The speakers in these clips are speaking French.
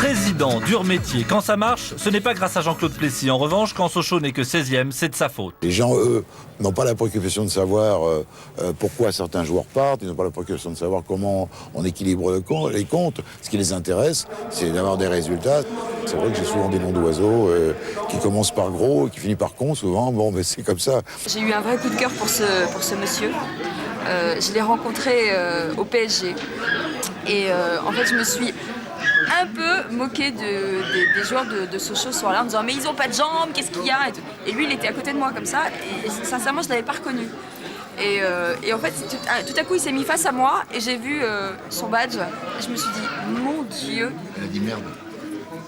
Président, dur métier. Quand ça marche, ce n'est pas grâce à Jean-Claude Plessis. En revanche, quand Sochaux n'est que 16e, c'est de sa faute. Les gens, eux, n'ont pas la préoccupation de savoir pourquoi certains joueurs partent. Ils n'ont pas la préoccupation de savoir comment on équilibre les comptes. Ce qui les intéresse, c'est d'avoir des résultats. C'est vrai que j'ai souvent des noms d'oiseaux qui commencent par gros et qui finissent par con souvent. Bon, mais c'est comme ça. J'ai eu un vrai coup de cœur pour ce monsieur. Je l'ai rencontré au PSG. Et en fait, je me suis un peu moquée des joueurs de Sochaux ce soir-là en me disant « Mais ils ont pas de jambes, qu'est-ce qu'il y a ?» Et lui, il était à côté de moi comme ça. Et sincèrement, je ne l'avais pas reconnu. Et en fait, tout à coup, il s'est mis face à moi et j'ai vu son badge. Et je me suis dit « Mon Dieu !» Elle a dit merde.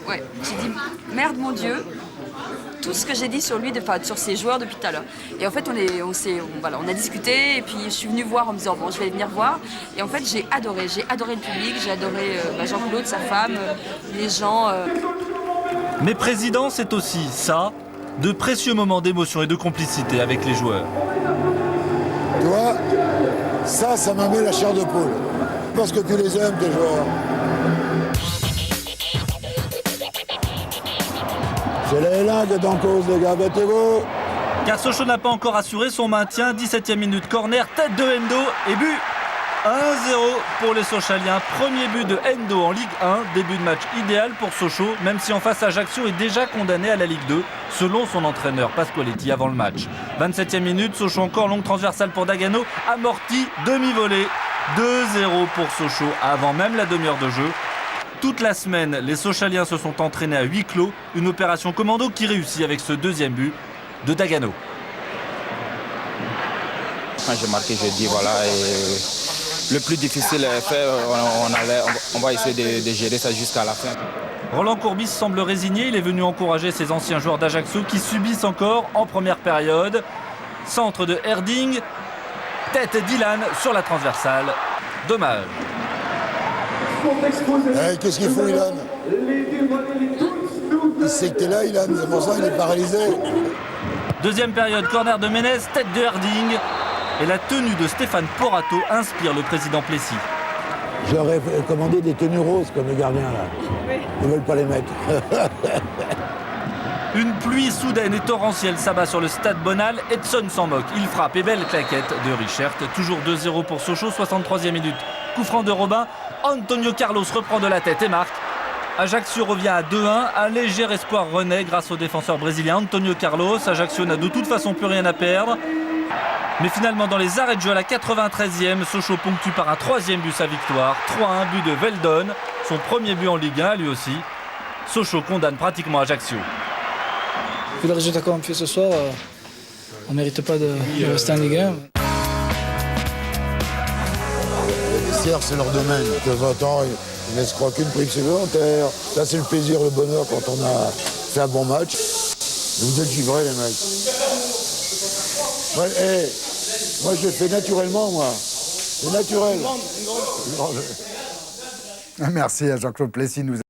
Ouais, j'ai dit « Merde, mon Dieu !» Tout ce que j'ai dit sur lui, sur ses joueurs depuis tout à l'heure. Et en fait, on a discuté et puis je suis venue voir en me disant bon, je vais venir voir. Et en fait, j'ai adoré le public, j'ai adoré Jean-Claude, sa femme, les gens. Mais président, c'est aussi ça, de précieux moments d'émotion et de complicité avec les joueurs. Tu vois, ça m'a mis la chair de poule. Parce que tu les aimes, tes joueurs. C'est la L1 qui est en cause, les gars, battez-vous. Car Sochaux n'a pas encore assuré son maintien. 17e minute, corner, tête de Endo et but. 1-0 pour les Sochaliens. Premier but de Endo en Ligue 1. Début de match idéal pour Sochaux, même si en face Ajaccio est déjà condamné à la Ligue 2, selon son entraîneur Pasqualetti avant le match. 27e minute, Sochaux encore, longue transversale pour Dagano, amorti, demi-volée. 2-0 pour Sochaux avant même la demi-heure de jeu. Toute la semaine, les Sochaliens se sont entraînés à huis clos. Une opération commando qui réussit avec ce deuxième but de Dagano. Quand j'ai marqué, je dis voilà, et le plus difficile est fait, on va essayer de gérer ça jusqu'à la fin. Roland Courbis semble résigné, il est venu encourager ses anciens joueurs d'Ajaccio qui subissent encore en première période. Centre de Herding, tête d'Ilan sur la transversale. Dommage. Hey, qu'est-ce qu'il faut, Ilan? Il sait que t'es là, Ilan, c'est pour ça qu'il est paralysé. Deuxième période, corner de Ménez, tête de Herding. Et la tenue de Stéphane Porato inspire le président Plessis. J'aurais commandé des tenues roses comme les gardiens, là. Ils veulent pas les mettre. Une pluie soudaine et torrentielle s'abat sur le stade Bonal. Edson s'en moque. Il frappe et belle claquette de Richert. Toujours 2-0 pour Sochaux, 63e minute. Coup franc de Robin. Antonio Carlos reprend de la tête et marque. Ajaccio revient à 2-1. Un léger espoir renaît grâce au défenseur brésilien Antonio Carlos. Ajaccio n'a de toute façon plus rien à perdre. Mais finalement, dans les arrêts de jeu à la 93e, Sochaux ponctue par un troisième but sa victoire. 3-1, but de Veldon. Son premier but en Ligue 1, lui aussi. Sochaux condamne pratiquement Ajaccio. Vu le résultat qu'on a fait ce soir, on ne mérite pas de rester en Ligue 1. Les vestiaires, c'est leur domaine. De temps en temps, ils ne laissent croquer une prime supplémentaire. Là, c'est le plaisir, le bonheur quand on a fait un bon match. Vous êtes givrés, les mecs. Ouais, moi, je le fais naturellement, moi. C'est naturel. Merci à Jean-Claude Plessis.